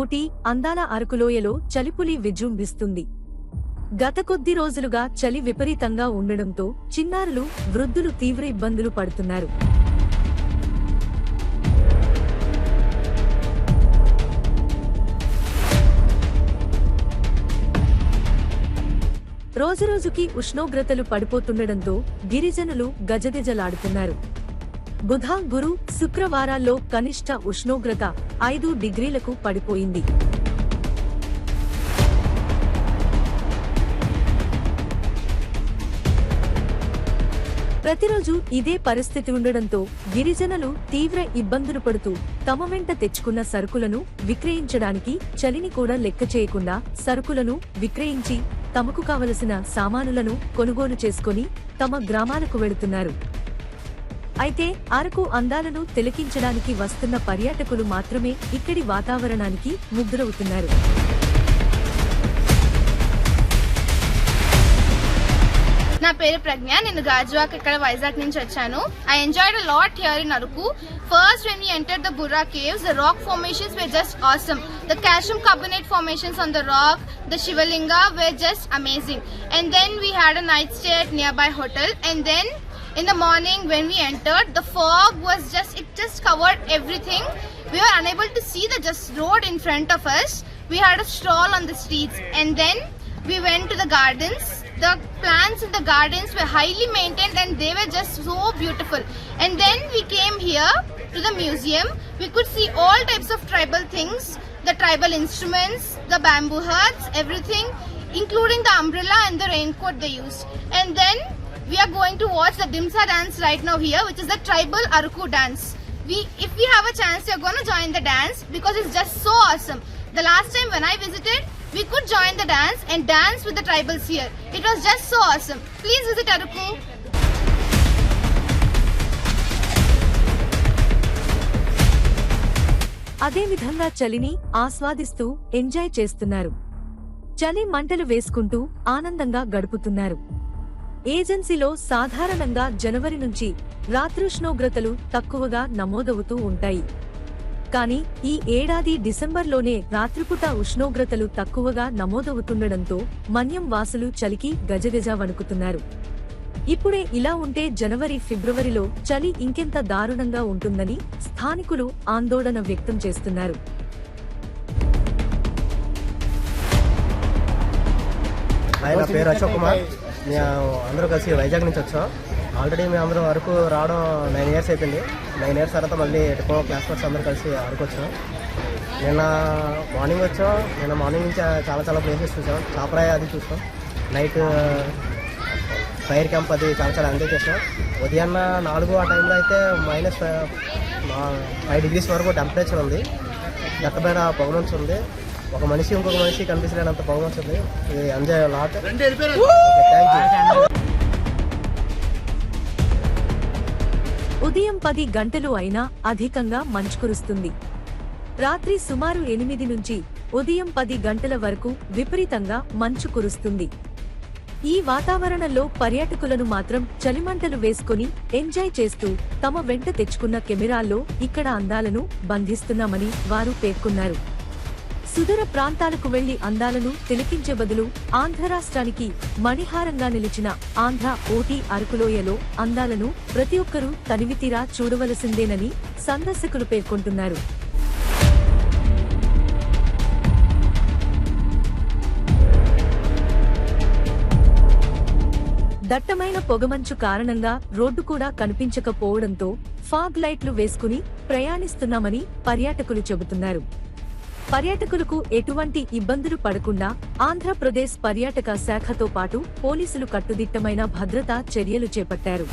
ఊటీ అందాల అరకులోయలో చలిపులి విజృంభిస్తుంది. గత కొద్ది రోజులుగా చలి విపరీతంగా ఉండడంతో చిన్నారులు, వృద్ధులు తీవ్ర ఇబ్బందులు పడుతున్నారు. రోజురోజుకి ఉష్ణోగ్రతలు పడిపోతుండడంతో గిరిజనులు గజగజలాడుతున్నారు. బుధ, గురు, శుక్రవారాల్లో కనిష్ట ఉష్ణోగ్రత 5 డిగ్రీలకు పడిపోయింది. ప్రతిరోజు ఇదే పరిస్థితి ఉండడంతో గిరిజనులు తీవ్ర ఇబ్బందులు పడుతూ తమ వెంట తెచ్చుకున్న సరుకులను విక్రయించడానికి చలిని కూడా లెక్క చేయకుండా సరుకులను విక్రయించి తమకు కావలసిన సామానులను కొనుగోలు చేసుకుని తమ గ్రామాలకు వెళుతున్నారు. అయితే అరకు అందాలను తిలకించడానికి వస్తున్న పర్యాటకులు మాత్రమే ఇక్కడి వాతావరణానికి ముగ్ధులవుతున్నారు. నా పేరు ప్రజ్ఞ. నేను గాజువాక్ ఇక్కడ వైజాగ్ నుంచి వచ్చాను. I enjoyed a lot here in Araku. First, when we entered the Burra caves, the rock formations were just awesome. The calcium carbonate formations on the rock, the Shivalinga were just amazing. And then we had a night stay at nearby hotel. And then in the morning when we entered, the fog was it just covered everything. We were unable to see the just road in front of us. We had a stroll on the streets. And then we went to the gardens. The plants in the gardens were highly maintained and they were just so beautiful. And then we came here to the museum. We could see all types of tribal things, the tribal instruments, the bamboo huts, everything, including the umbrella and the raincoat they used. And then we are going to watch the Dimsa dance right now here, which is the tribal Araku dance. If we have a chance, we are going to join the dance because it's just so awesome. The last time when I visited, we could join the dance and dance with the tribals here. It was just so awesome. Please visit Araku. అదే విధంగా చలిని ఆస్వాదిస్తూ enjoy చేస్తున్నారు. చలి మంటలు వేసుకుంటూ ఆనందంగా గడుపుతున్నారు. ఏజెన్సీలో సాధారణంగా జనవరి నుంచి రాత్రుష్ణోగ్రతలు తక్కువగా నమోదవుతూ ఉంటాయి. కానీ ఈ ఏడాది డిసెంబర్లోనే రాత్రిపూట ఉష్ణోగ్రతలు తక్కువగా నమోదవుతుండడంతో మన్యం వాసులు చలికి గజగజ వణుకుతున్నారు. ఇప్పుడే ఇలా ఉంటే జనవరి, ఫిబ్రవరిలో చలి ఇంకెంత దారుణంగా ఉంటుందని స్థానికులు ఆందోళన వ్యక్తం చేస్తున్నారు. నా పేరు అశోక్ కుమార్. మేము అందరూ కలిసి వైజాగ్ నుంచి వచ్చాం. ఆల్రెడీ మేము అందరూ అరకు రావడం 9 years అయిపోయింది. 9 years తర్వాత మళ్ళీ క్లాస్మేట్స్ అందరూ కలిసి అరకు వచ్చాం. నిన్న మార్నింగ్ వచ్చాం. నిన్న మార్నింగ్ నుంచి చాలా ప్లేసెస్ చూసాం. చాపరాయి అది చూసాం. నైట్ ఫైర్ క్యాంప్ అది చాలా ఎంజాయ్ చేసాం. ఉదయాన్న 4 ఆ టైంలో అయితే -5 degrees వరకు టెంపరేచర్ ఉంది. దట్టమైన పొగమంచు ఉంది. ఒక మనిషి ఇంకొక మనిషి కనిపించలేనంత పొగమంచు ఉంది. ఇది ఎంజాయ్ లాట్. Thank you. ఉదయం 10 గంటలు అయినా అధికంగా మంచు కురుస్తుంది. రాత్రి సుమారు 8 నుంచి ఉదయం 10 గంటల వరకు విపరీతంగా మంచు కురుస్తుంది. ఈ వాతావరణంలో పర్యాటకులను మాత్రం చలిమంటలు వేసుకుని ఎంజాయ్ చేస్తూ తమ వెంట తెచ్చుకున్న కెమెరాల్లో ఇక్కడ అందాలను బంధిస్తున్నామని వారు పేర్కొన్నారు. సుదూర ప్రాంతాలకు వెళ్లి అందాలను తిలకించే బదులు ఆంధ్ర రాష్ట్రానికి మణిహారంగా నిలిచిన ఆంధ్ర ఊటీ అరకులోయలో అందాలను ప్రతి ఒక్కరూ తనివితీరా చూడవలసిందేనని సందర్శకులు పేర్కొంటున్నారు. దట్టమైన పొగమంచు కారణంగా రోడ్డు కూడా కనిపించకపోవడంతో ఫాగ్ లైట్లు వేసుకుని ప్రయాణిస్తున్నామని పర్యాటకులు చెబుతున్నారు. పర్యాటకులకు ఎటువంటి ఇబ్బందులు పడకుండా ఆంధ్రప్రదేశ్ పర్యాటక శాఖతో పాటు పోలీసులు కట్టుదిట్టమైన భద్రతా చర్యలు చేపట్టారు.